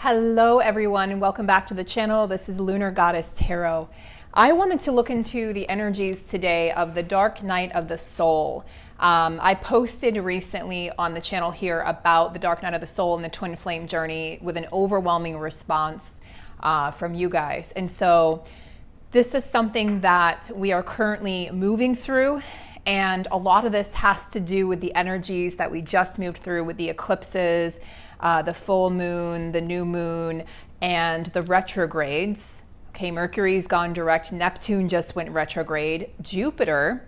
Hello everyone and welcome back to the channel. This is Lunar Goddess Tarot. I wanted to look into the energies today of the dark night of the soul. I posted recently on the channel here about the dark night of the soul and the twin flame journey with an overwhelming response from you guys. And so this is something that we are currently moving through. And a lot of this has to do with the energies that we just moved through with the eclipses, the full moon, the new moon, and the retrogrades. Okay, Mercury's gone direct. Neptune just went retrograde. Jupiter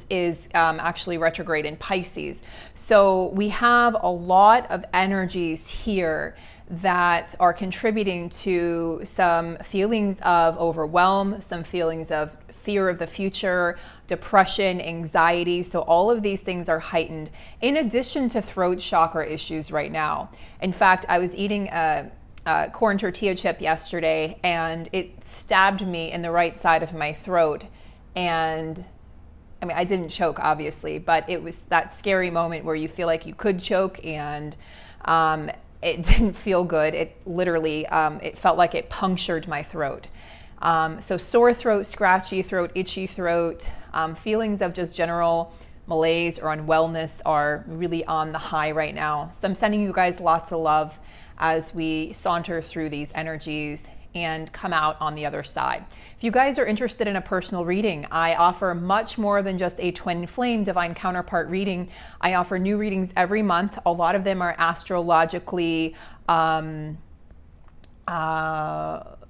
is actually retrograde in Pisces. So we have a lot of energies here that are contributing to some feelings of overwhelm, some feelings of fear of the future, depression, anxiety. So all of these things are heightened in addition to throat chakra issues right now. In fact, I was eating a corn tortilla chip yesterday and it stabbed me in the right side of my throat. And I mean, I didn't choke obviously, but it was that scary moment where you feel like you could choke and it didn't feel good. It literally, it felt like it punctured my throat. So sore throat, scratchy throat, itchy throat, feelings of just general malaise or unwellness are really on the high right now. So I'm sending you guys lots of love as we saunter through these energies and come out on the other side. If you guys are interested in a personal reading, I offer much more than just a twin flame divine counterpart reading. I offer new readings every month. A lot of them are astrologically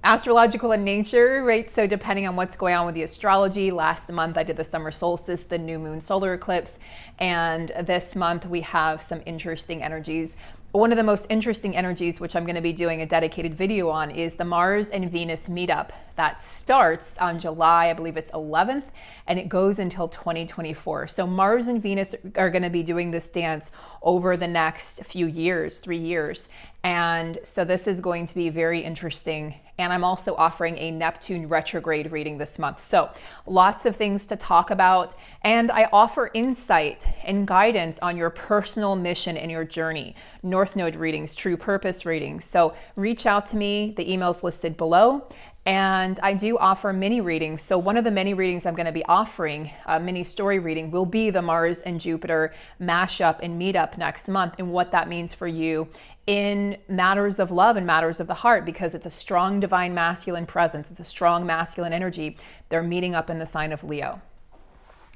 astrological in nature, right? So depending on what's going on with the astrology, last month I did the summer solstice, the new moon solar eclipse, and this month we have some interesting energies. One of the most interesting energies, which I'm going to be doing a dedicated video on, is the Mars and Venus meetup that starts on July, I believe it's 11th, and it goes until 2024. So Mars and Venus are going to be doing this dance over the next few years, 3 years. And so this is going to be very interesting. And I'm also offering a Neptune retrograde reading this month. So lots of things to talk about. And I offer insight and guidance on your personal mission and your journey. North Node readings, true purpose readings. So reach out to me. The email's listed below. And I do offer mini readings. So one of the mini readings I'm going to be offering, a mini story reading, will be the Mars and Jupiter mashup and meetup next month and what that means for you in matters of love and matters of the heart, because it's a strong divine masculine presence. It's a strong masculine energy. They're meeting up in the sign of Leo.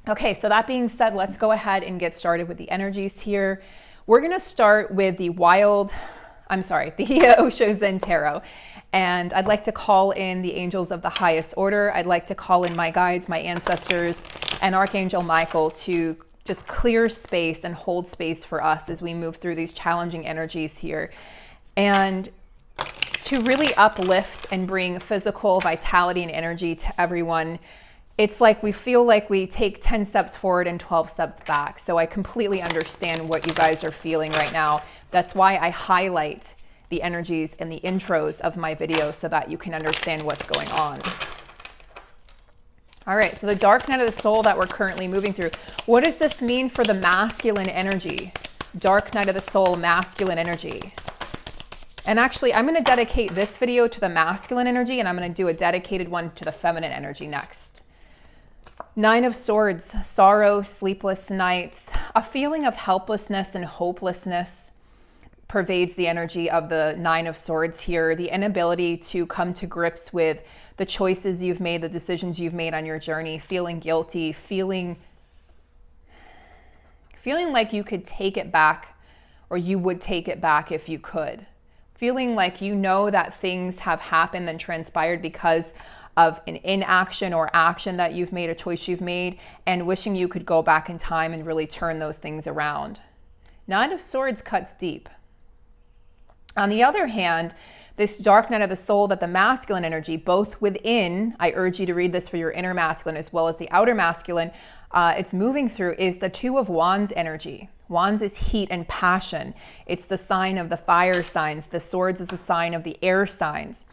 Okay, so that being said, let's go ahead and get started with the energies here. We're going to start with the Osho Zen Tarot. And I'd like to call in the angels of the highest order. I'd like to call in my guides, my ancestors, and Archangel Michael to just clear space and hold space for us as we move through these challenging energies here. And to really uplift and bring physical vitality and energy to everyone. It's like we feel like we take 10 steps forward and 12 steps back. So I completely understand what you guys are feeling right now. That's why I highlight the energies and the intros of my videos so that you can understand what's going on. All right, so the dark night of the soul that we're currently moving through. What does this mean for the masculine energy? Dark night of the soul, masculine energy. And actually, I'm going to dedicate this video to the masculine energy, and I'm going to do a dedicated one to the feminine energy next. Nine of Swords, sorrow, sleepless nights, a feeling of helplessness and hopelessness pervades the energy of the Nine of Swords here. The inability to come to grips with the choices you've made, the decisions you've made on your journey, feeling guilty, feeling like you could take it back, or you would take it back if you could. Feeling like you know that things have happened and transpired because of an inaction or action that you've made, a choice you've made, and wishing you could go back in time and really turn those things around. Nine of Swords cuts deep. On the other hand, this dark night of the soul that the masculine energy, both within, I urge you to read this for your inner masculine as well as the outer masculine, it's moving through, is the Two of Wands energy. Wands is heat and passion. It's the sign of the fire signs. The Swords is a sign of the air signs.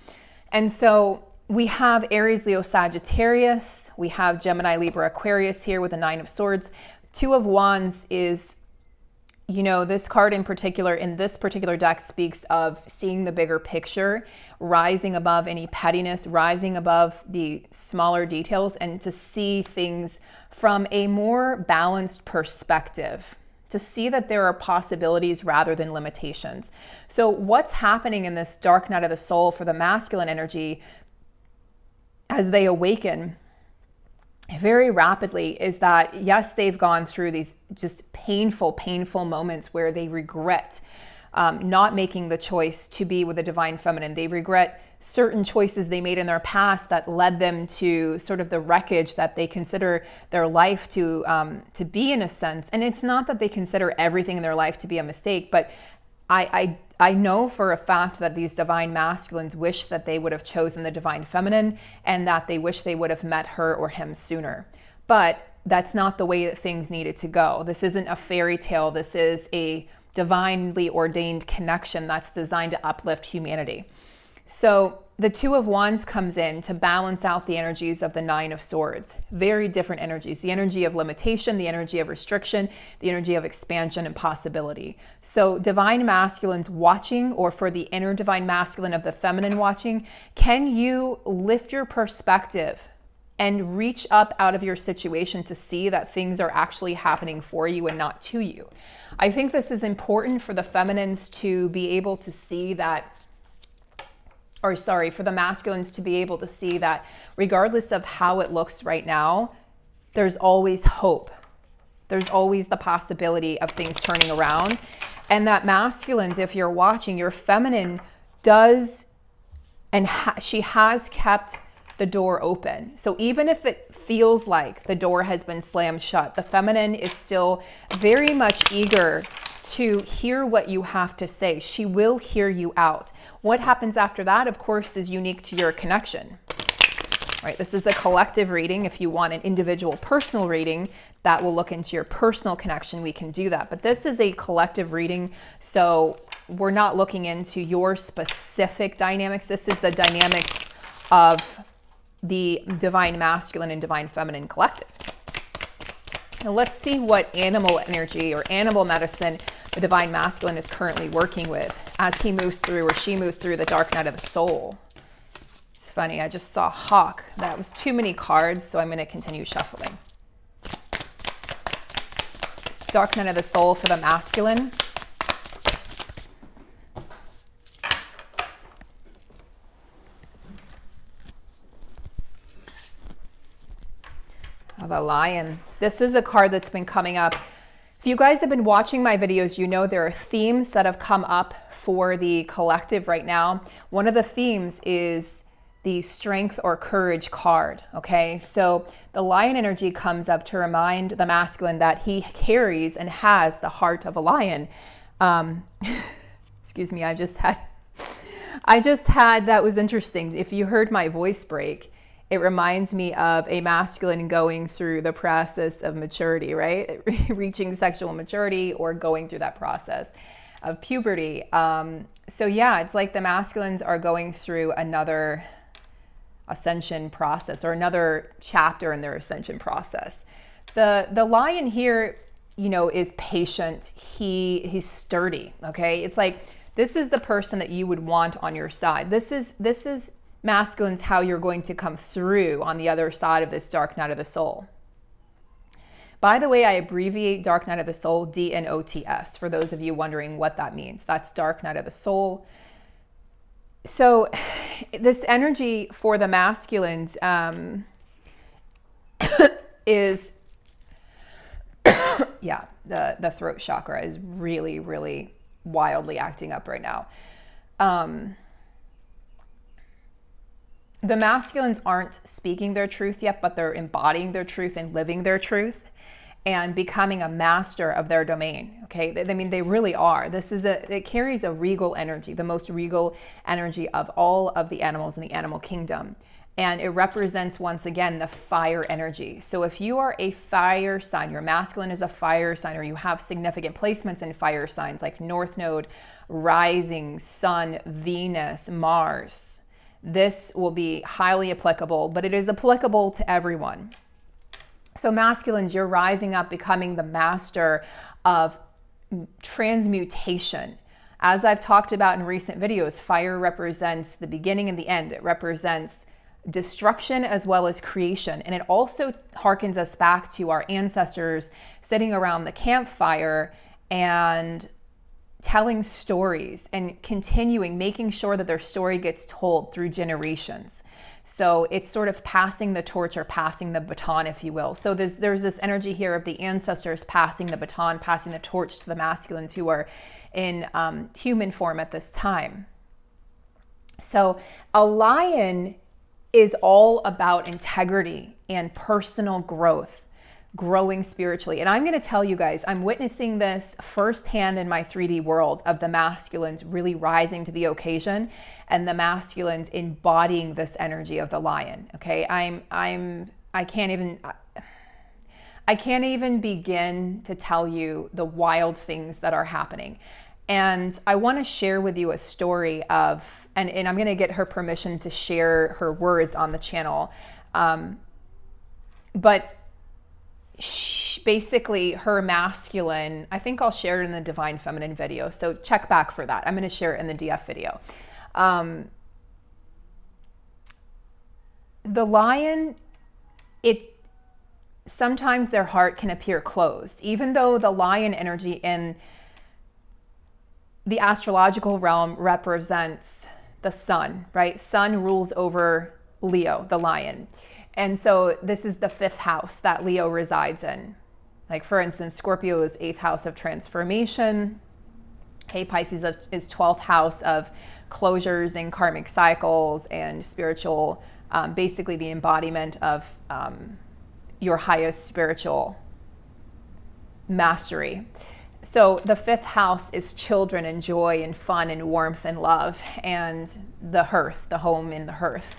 And so we have Aries, Leo, Sagittarius. We have Gemini, Libra, Aquarius here with the Nine of Swords. Two of Wands is you know, this card in particular, in this particular deck, speaks of seeing the bigger picture, rising above any pettiness, rising above the smaller details, and to see things from a more balanced perspective, to see that there are possibilities rather than limitations. So what's happening in this dark night of the soul for the masculine energy as they awaken very rapidly is that, yes, they've gone through these just painful moments where they regret not making the choice to be with the divine feminine. They regret certain choices they made in their past that led them to sort of the wreckage that they consider their life to be, in a sense. And it's not that they consider everything in their life to be a mistake, but I know for a fact that these divine masculines wish that they would have chosen the divine feminine, and that they wish they would have met her or him sooner. But that's not the way that things needed to go. This isn't a fairy tale. This is a divinely ordained connection that's designed to uplift humanity. So the Two of Wands comes in to balance out the energies of the Nine of Swords. Very different energies. The energy of limitation, the energy of restriction, the energy of expansion and possibility. So divine masculines watching, or for the inner divine masculine of the feminine watching, can you lift your perspective and reach up out of your situation to see that things are actually happening for you and not to you? I think this is important for the feminines to be able to see that, or sorry, for the masculines to be able to see that regardless of how it looks right now, there's always hope. There's always the possibility of things turning around. And that masculines, if you're watching, your feminine does, and she has kept the door open. So even if it feels like the door has been slammed shut, the feminine is still very much eager to hear what you have to say. She will hear you out. What happens after that, of course, is unique to your connection. Right? This is a collective reading. If you want an individual personal reading that will look into your personal connection, we can do that. But this is a collective reading, so we're not looking into your specific dynamics. This is the dynamics of the divine masculine and divine feminine collective. Now let's see what animal energy or animal medicine the divine masculine is currently working with as he moves through, or she moves through, the dark night of the soul. It's funny, I just saw hawk. That was too many cards, so I'm going to continue shuffling. Dark night of the soul for the masculine. The lion. This is a card that's been coming up. If you guys have been watching my videos, you know there are themes that have come up for the collective right now. One of the themes is the strength or courage card. Okay, so the lion energy comes up to remind the masculine that he carries and has the heart of a lion. Excuse me, I just had, that was interesting. If you heard my voice break, it reminds me of a masculine going through the process of maturity, right? Reaching sexual maturity or going through that process of puberty. So yeah, it's like the masculines are going through another ascension process, or another chapter in their ascension process. The lion here, you know, is patient. He's sturdy, okay? It's like, this is the person that you would want on your side. This is masculines, how you're going to come through on the other side of this dark night of the soul. By the way, I abbreviate dark night of the soul DNOTS for those of you wondering what that means. That's dark night of the soul. So this energy for the masculines is yeah, the throat chakra is really, really wildly acting up right now. The masculines aren't speaking their truth yet, but they're embodying their truth and living their truth and becoming a master of their domain. Okay, I mean, they really are. It carries a regal energy, the most regal energy of all of the animals in the animal kingdom. And it represents, once again, the fire energy. So if you are a fire sign, your masculine is a fire sign, or you have significant placements in fire signs like North Node, Rising, Sun, Venus, Mars, this will be highly applicable, but it is applicable to everyone. So masculines, you're rising up, becoming the master of transmutation. As I've talked about in recent videos, fire represents the beginning and the end. It represents destruction as well as creation. And it also harkens us back to our ancestors sitting around the campfire and telling stories and continuing, making sure that their story gets told through generations. So it's sort of passing the torch or passing the baton, if you will. So there's this energy here of the ancestors passing the baton, passing the torch to the masculines who are in human form at this time. So a lion is all about integrity and personal growth, growing spiritually. And I'm going to tell you guys, I'm witnessing this firsthand in my 3D world of the masculines really rising to the occasion and the masculines embodying this energy of the lion. Okay. I can't even begin to tell you the wild things that are happening. And I want to share with you a story of, and I'm going to get her permission to share her words on the channel. But basically her masculine, I think I'll share it in the Divine Feminine video. So check back for that. I'm going to share it in the DF video. The lion, sometimes their heart can appear closed, even though the lion energy in the astrological realm represents the sun, right? Sun rules over Leo, the lion. And so this is the 5th house that Leo resides in. Like for instance, Scorpio is 8th house of transformation. Okay, Pisces is 12th house of closures and karmic cycles and spiritual, basically the embodiment of your highest spiritual mastery. So the 5th house is children and joy and fun and warmth and love and the hearth, the home in the hearth.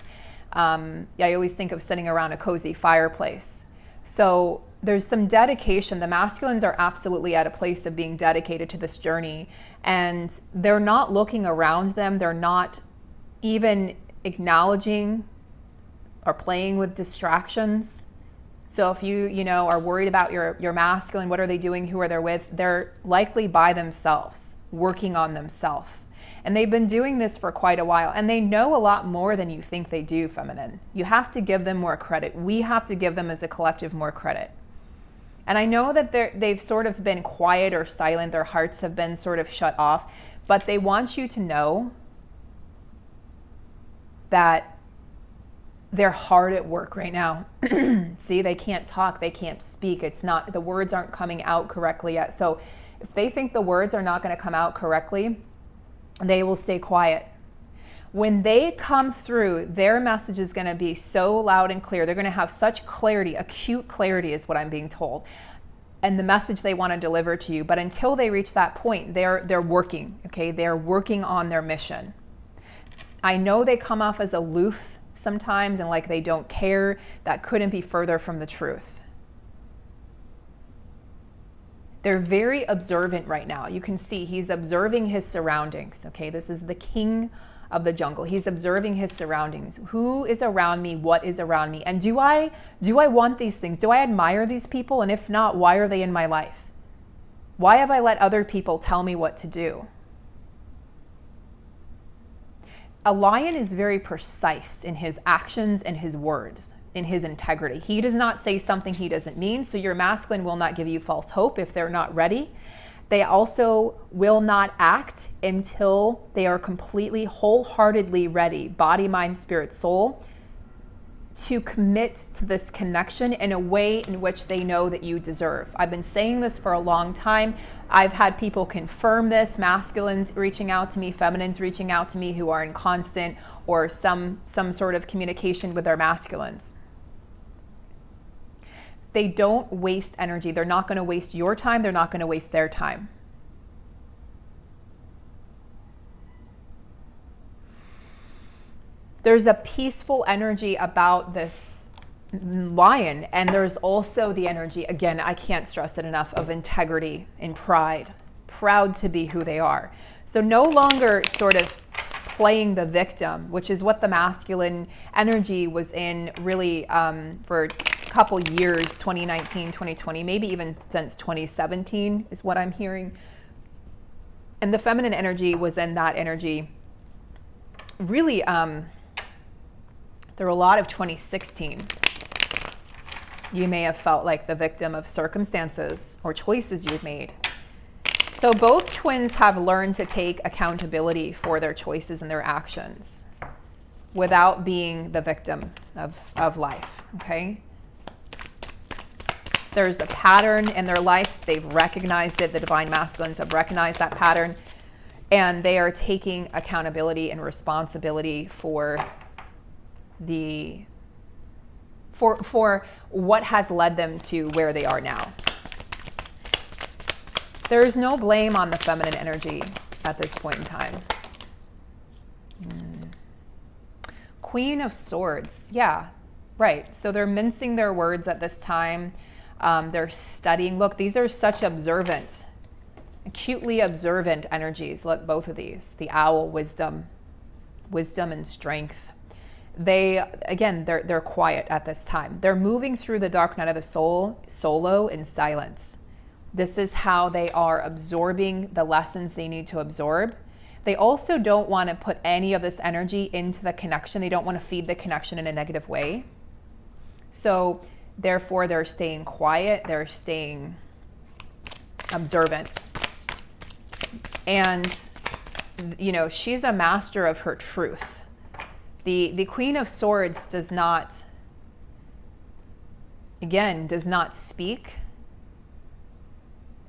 I always think of sitting around a cozy fireplace. So there's some dedication. The masculines are absolutely at a place of being dedicated to this journey, and they're not looking around them. They're not even acknowledging or playing with distractions. So if you are worried about your masculine, what are they doing? Who are they with? They're likely by themselves, working on themselves. And they've been doing this for quite a while. And they know a lot more than you think they do, feminine. You have to give them more credit. We have to give them as a collective more credit. And I know that they've sort of been quiet or silent. Their hearts have been sort of shut off. But they want you to know that they're hard at work right now. See, they can't talk, they can't speak. The words aren't coming out correctly yet. So if they think the words are not going to come out correctly, they will stay quiet. When they come through, their message is going to be so loud and clear. They're going to have such clarity, acute clarity is what I'm being told, and the message they want to deliver to you. But until they reach that point, they're working, okay? They're working on their mission. I know they come off as aloof sometimes and like they don't care. That couldn't be further from the truth. They're very observant right now. You can see he's observing his surroundings, okay? This is the king of the jungle. He's observing his surroundings. Who is around me? What is around me? And do I want these things? Do I admire these people? And if not, why are they in my life? Why have I let other people tell me what to do? A lion is very precise in his actions and his words, in his integrity. He does not say something he doesn't mean, so your masculine will not give you false hope if they're not ready. They also will not act until they are completely, wholeheartedly ready, body, mind, spirit, soul, to commit to this connection in a way in which they know that you deserve. I've been saying this for a long time. I've had people confirm this, masculines reaching out to me, feminines reaching out to me who are in constant or some sort of communication with their masculines. They don't waste energy. They're not going to waste your time. They're not going to waste their time. There's a peaceful energy about this lion, and there's also the energy, again, I can't stress it enough, of integrity and pride, proud to be who they are. So no longer sort of playing the victim, which is what the masculine energy was in really for a couple years, 2019, 2020, maybe even since 2017 is what I'm hearing. And the feminine energy was in that energy. Really, there were a lot of 2016. You may have felt like the victim of circumstances or choices you've made. So both twins have learned to take accountability for their choices and their actions without being the victim of life, okay? There's a pattern in their life. They've recognized it. The divine masculines have recognized that pattern, and they are taking accountability and responsibility for what has led them to where they are now. There is no blame on the feminine energy at this point in time. Queen of Swords. Yeah, right. So they're mincing their words at this time. They're studying. Look, these are such observant, acutely observant energies. Look, both of these. The owl, wisdom and strength. They're quiet at this time. They're moving through the dark night of the soul, solo in silence. This is how they are absorbing the lessons they need to absorb. They also don't want to put any of this energy into the connection. They don't want to feed the connection in a negative way. So therefore, they're staying quiet. They're staying observant. And, you know, she's a master of her truth. The Queen of Swords does not speak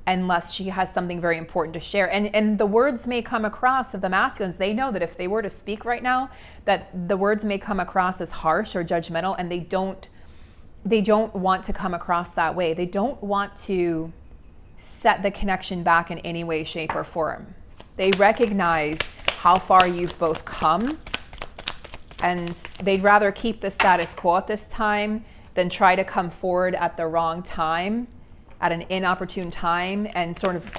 unless she has something very important to share. And the words may come across of the masculines. They know that if they were to speak right now, that the words may come across as harsh or judgmental, and they don't want to come across that way. They don't want to set the connection back in any way, shape, or form. They recognize how far you've both come, and they'd rather keep the status quo at this time than try to come forward at the wrong time, at an inopportune time, and sort of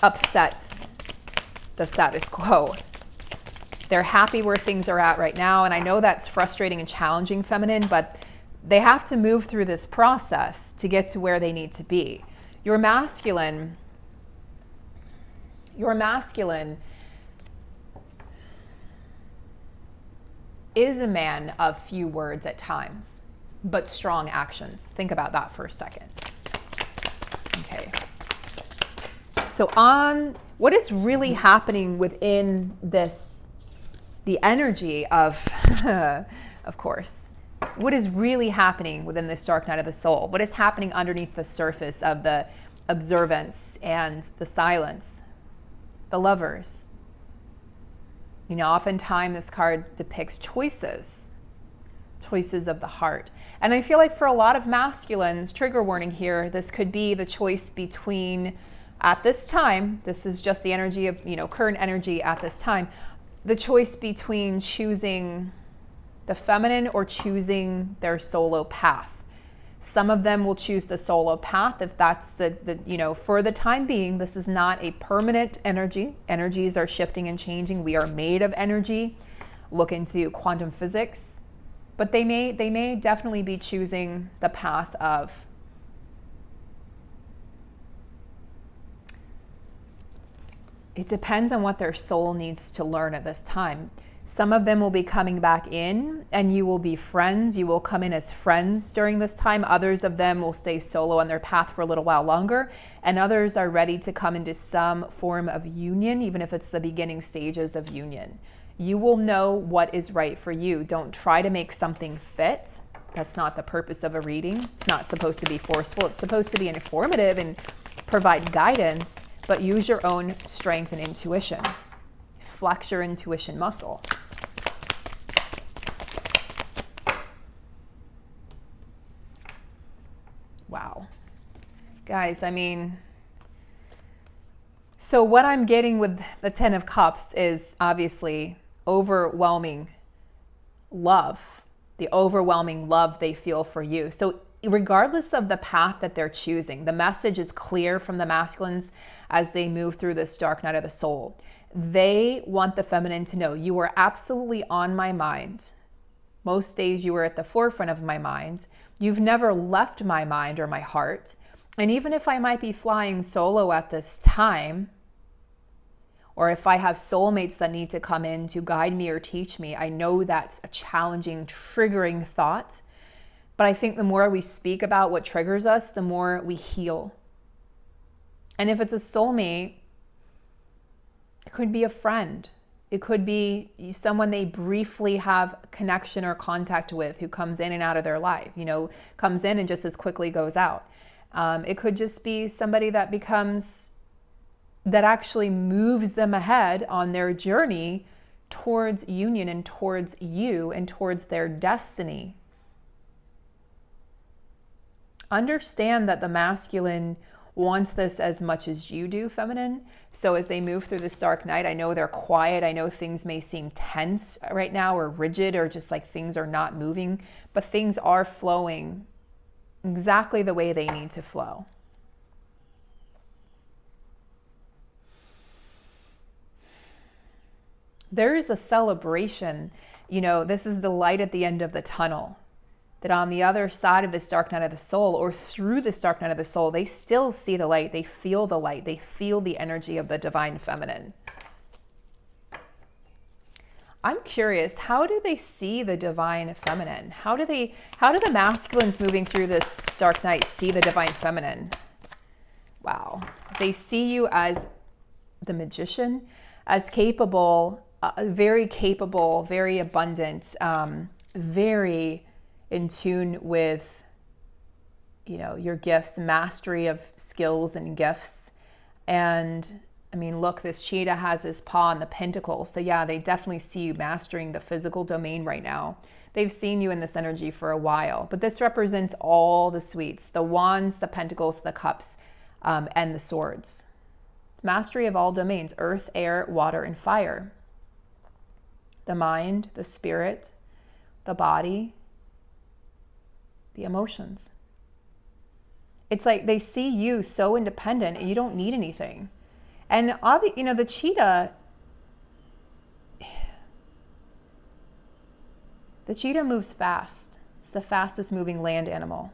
upset the status quo. They're happy where things are at right now, and I know that's frustrating and challenging, feminine, but they have to move through this process to get to where they need to be. Your masculine is a man of few words at times, but strong actions. Think about that for a second. Okay. So on what is really happening within this, the energy of, of course, what is really happening within this dark night of the soul? What is happening underneath the surface of the observance and the silence? The Lovers. You know, oftentimes this card depicts choices of the heart. And I feel like for a lot of masculines, trigger warning here, this could be the choice between, at this time, this is just the energy of, you know, current energy at this time, the choice between choosing the feminine or choosing their solo path. Some of them will choose the solo path if that's the you know, for the time being. This is not a permanent energy. Energies are shifting and changing. We are made of energy. Look into quantum physics. But they may definitely be choosing the path of it depends on what their soul needs to learn at this time. Some of them will be coming back in and you will be friends. You will come in as friends during this time. Others of them will stay solo on their path for a little while longer. And others are ready to come into some form of union, even if it's the beginning stages of union. You will know what is right for you. Don't try to make something fit. That's not the purpose of a reading. It's not supposed to be forceful. It's supposed to be informative and provide guidance, but use your own strength and intuition. Flex your intuition muscle. Wow. Guys, I mean, so what I'm getting with the Ten of Cups is obviously overwhelming love, the overwhelming love they feel for you. So regardless of the path that they're choosing, the message is clear from the masculines as they move through this dark night of the soul. They want the feminine to know, you are absolutely on my mind. Most days you are at the forefront of my mind. You've never left my mind or my heart. And even if I might be flying solo at this time, Or if I have soulmates that need to come in to guide me or teach me, I know that's a challenging, triggering thought. But I think the more we speak about what triggers us, the more we heal. And if it's a soulmate, it could be a friend. It could be someone they briefly have connection or contact with who comes in and out of their life, comes in and just as quickly goes out. It could just be somebody that actually moves them ahead on their journey towards union and towards you and towards their destiny. Understand that the masculine wants this as much as you do, feminine. So as they move through this dark night, I know they're quiet. I know things may seem tense right now or rigid or just like things are not moving, but things are flowing exactly the way they need to flow. There is a celebration, this is the light at the end of the tunnel, that on the other side of this dark night of the soul, or through this dark night of the soul, they still see the light, they feel the light, they feel the energy of the divine feminine. I'm curious, how do they see the divine feminine? How do the masculines moving through this dark night see the divine feminine? Wow. They see you as the magician, as capable, very capable, very abundant, very in tune with, your gifts, mastery of skills and gifts. And I mean, look, this cheetah has his paw on the pentacle. So yeah, they definitely see you mastering the physical domain right now. They've seen you in this energy for a while, but this represents all the suites, the wands, the pentacles, the cups, and the swords. Mastery of all domains, earth, air, water, and fire. The mind, the spirit, the body, the emotions. It's like they see you so independent and you don't need anything. And the cheetah moves fast. It's the fastest moving land animal.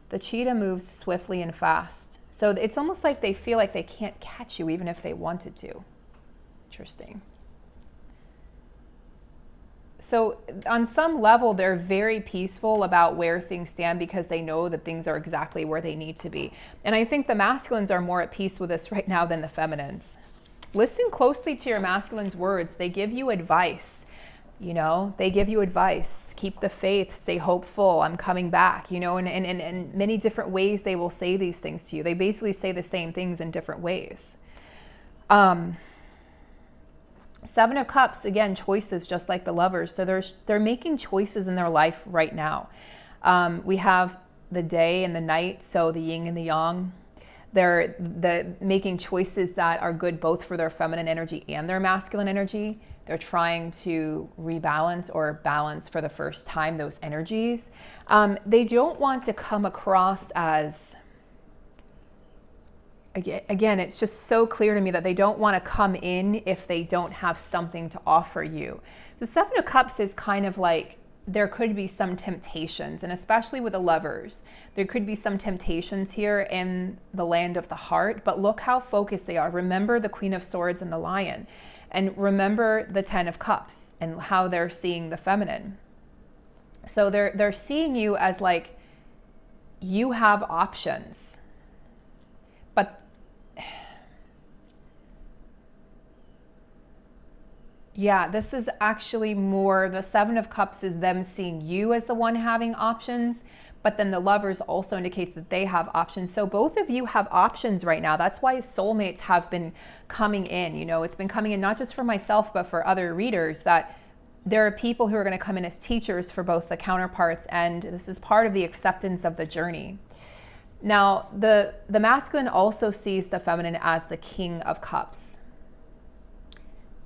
The cheetah moves swiftly and fast. So it's almost like they feel like they can't catch you even if they wanted to. Interesting. So on some level, they're very peaceful about where things stand because they know that things are exactly where they need to be. And I think the masculines are more at peace with this right now than the feminines. Listen closely to your masculine's words. They give you advice. They give you advice. Keep the faith, stay hopeful, I'm coming back, and many different ways they will say these things to you. They basically say the same things in different ways. Seven of Cups, again, choices, just like the Lovers. So they're making choices in their life right now. We have the day and the night, so the yin and the yang. They're making choices that are good both for their feminine energy and their masculine energy. They're trying to rebalance or balance for the first time those energies. They don't want to come across as... Again, it's just so clear to me that they don't want to come in if they don't have something to offer you. The Seven of Cups is kind of like there could be some temptations, and especially with the Lovers, there could be some temptations here in the land of the heart, but look how focused they are. Remember the Queen of Swords and the Lion, and remember the Ten of Cups and how they're seeing the feminine. So they're seeing you as like you have options. But yeah, this is actually more, the Seven of Cups is them seeing you as the one having options, but then the Lovers also indicates that they have options. So both of you have options right now. That's why soulmates have been coming in. It's been coming in not just for myself, but for other readers, that there are people who are going to come in as teachers for both the counterparts, and this is part of the acceptance of the journey. Now, the masculine also sees the feminine as the King of Cups.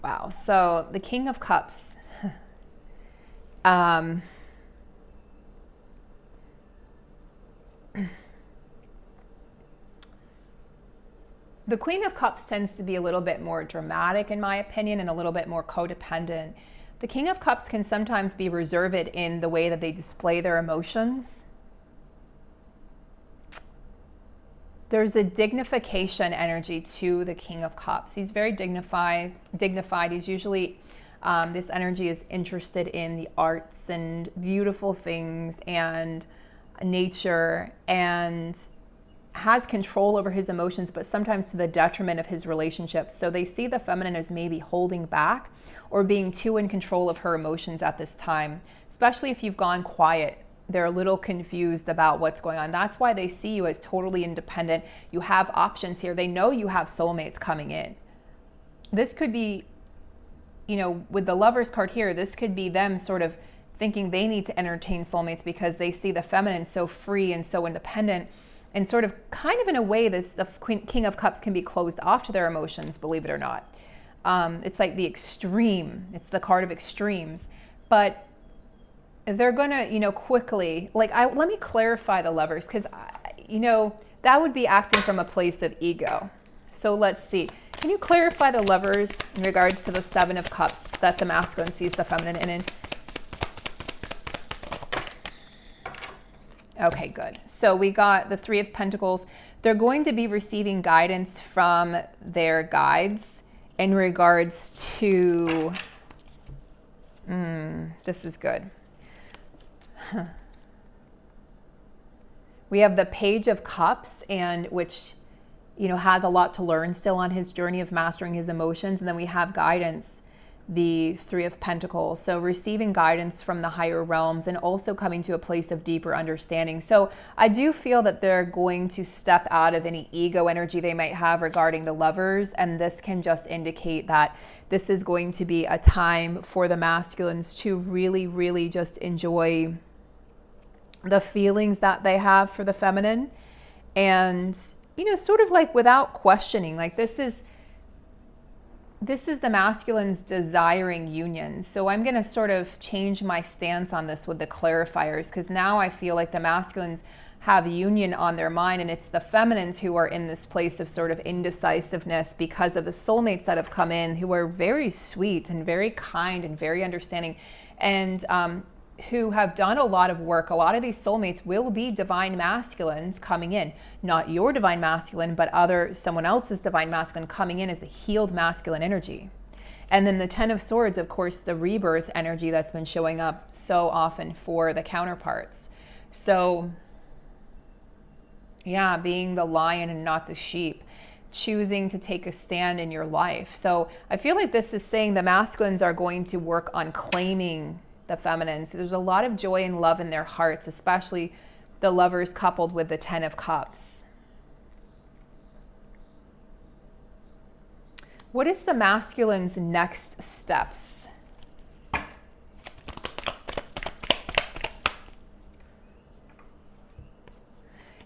Wow. So the King of Cups. The Queen of Cups tends to be a little bit more dramatic, in my opinion, and a little bit more codependent. The King of Cups can sometimes be reserved in the way that they display their emotions. there's a dignification energy to the King of Cups. He's very dignified. He's usually, this energy is interested in the arts and beautiful things and nature, and has control over his emotions, but sometimes to the detriment of his relationships. So they see the feminine as maybe holding back or being too in control of her emotions at this time, especially if you've gone quiet. They're a little confused about what's going on. That's why they see you as totally independent. You have options here. They know you have soulmates coming in. This could be, you know, with the Lovers card here, this could be them sort of thinking they need to entertain soulmates because they see the feminine so free and so independent. And sort of, kind of in a way, the King of Cups can be closed off to their emotions, believe it or not. It's like the extreme. It's the card of extremes. But they're going to, you know, quickly, like, let me clarify the Lovers, because, you know, that would be acting from a place of ego. So let's see. Can you clarify the Lovers in regards to the Seven of Cups that the masculine sees the feminine in? Okay, good. So we got the Three of Pentacles. They're going to be receiving guidance from their guides in regards to, this is good. We have the Page of Cups, and which, you know, has a lot to learn still on his journey of mastering his emotions. And then we have guidance, the Three of Pentacles. So receiving guidance from the higher realms and also coming to a place of deeper understanding. So I do feel that they're going to step out of any ego energy they might have regarding the Lovers. And this can just indicate that this is going to be a time for the masculines to really, really just enjoy the feelings that they have for the feminine. And, you know, sort of like without questioning, like this is the masculines desiring union. So I'm going to sort of change my stance on this with the clarifiers, because now I feel like the masculines have union on their mind, and it's the feminines who are in this place of sort of indecisiveness because of the soulmates that have come in, who are very sweet and very kind and very understanding, and who have done a lot of work. A lot of these soulmates will be divine masculines coming in. Not your divine masculine, but someone else's divine masculine coming in as a healed masculine energy. And then the Ten of Swords, of course, the rebirth energy that's been showing up so often for the counterparts. So, yeah, being the lion and not the sheep. Choosing to take a stand in your life. So I feel like this is saying the masculines are going to work on claiming the feminines. There's a lot of joy and love in their hearts, especially the Lovers coupled with the Ten of Cups. What is the masculine's next steps?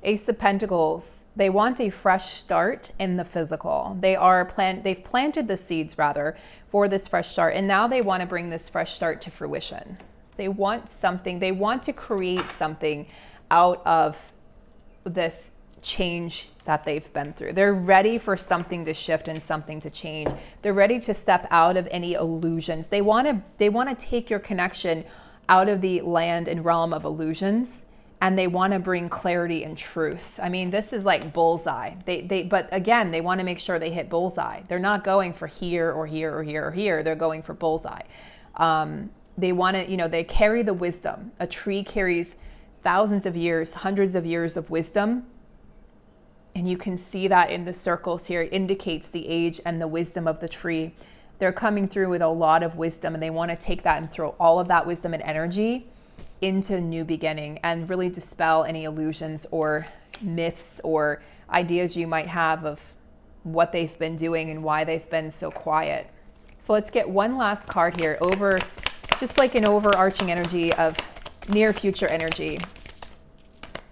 Ace of Pentacles. They want a fresh start in the physical. They've planted the seeds rather for this fresh start, and now they want to bring this fresh start to fruition. They want something, they want to create something out of this change that they've been through. They're ready for something to shift and something to change. They're ready to step out of any illusions. They want to take your connection out of the land and realm of illusions, and they want to bring clarity and truth. I mean, this is like bullseye. But again, they want to make sure they hit bullseye. They're not going for here or here or here or here. They're going for bullseye. They want to, you know, they carry the wisdom. A tree carries thousands of years, hundreds of years of wisdom. And you can see that in the circles here. It indicates the age and the wisdom of the tree. They're coming through with a lot of wisdom, and they want to take that and throw all of that wisdom and energy into a new beginning and really dispel any illusions or myths or ideas you might have of what they've been doing and why they've been so quiet. So let's get one last card here, just like an overarching energy of near future energy.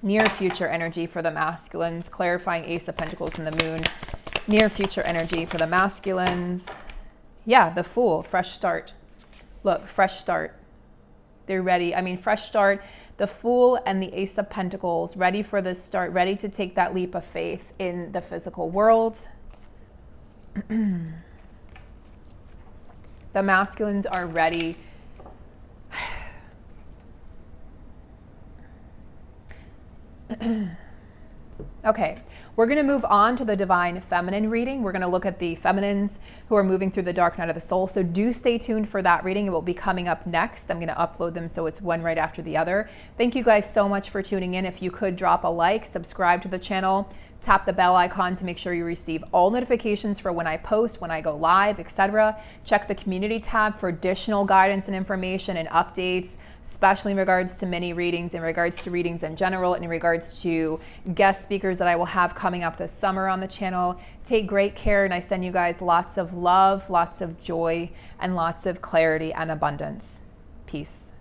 Near future energy for the masculines, clarifying Ace of Pentacles and the Moon. Near future energy for the masculines. Yeah, the Fool, fresh start. Look, fresh start. They're ready. I mean, fresh start, the Fool and the Ace of Pentacles, ready for this start, ready to take that leap of faith in the physical world. The masculines are ready. Okay, We're going to move on to the divine feminine reading. We're going to look at the feminines who are moving through the dark night of the soul. So do stay tuned for that reading. It will be coming up next. I'm going to upload them so it's one right after the other. Thank you guys so much for tuning in. If you could drop a like, subscribe to the channel, tap the bell icon to make sure you receive all notifications for when I post, when I go live, etc. Check the community tab for additional guidance and information and updates, especially in regards to mini readings, in regards to readings in general, and in regards to guest speakers that I will have coming up this summer on the channel. Take great care, and I send you guys lots of love, lots of joy, and lots of clarity and abundance. Peace.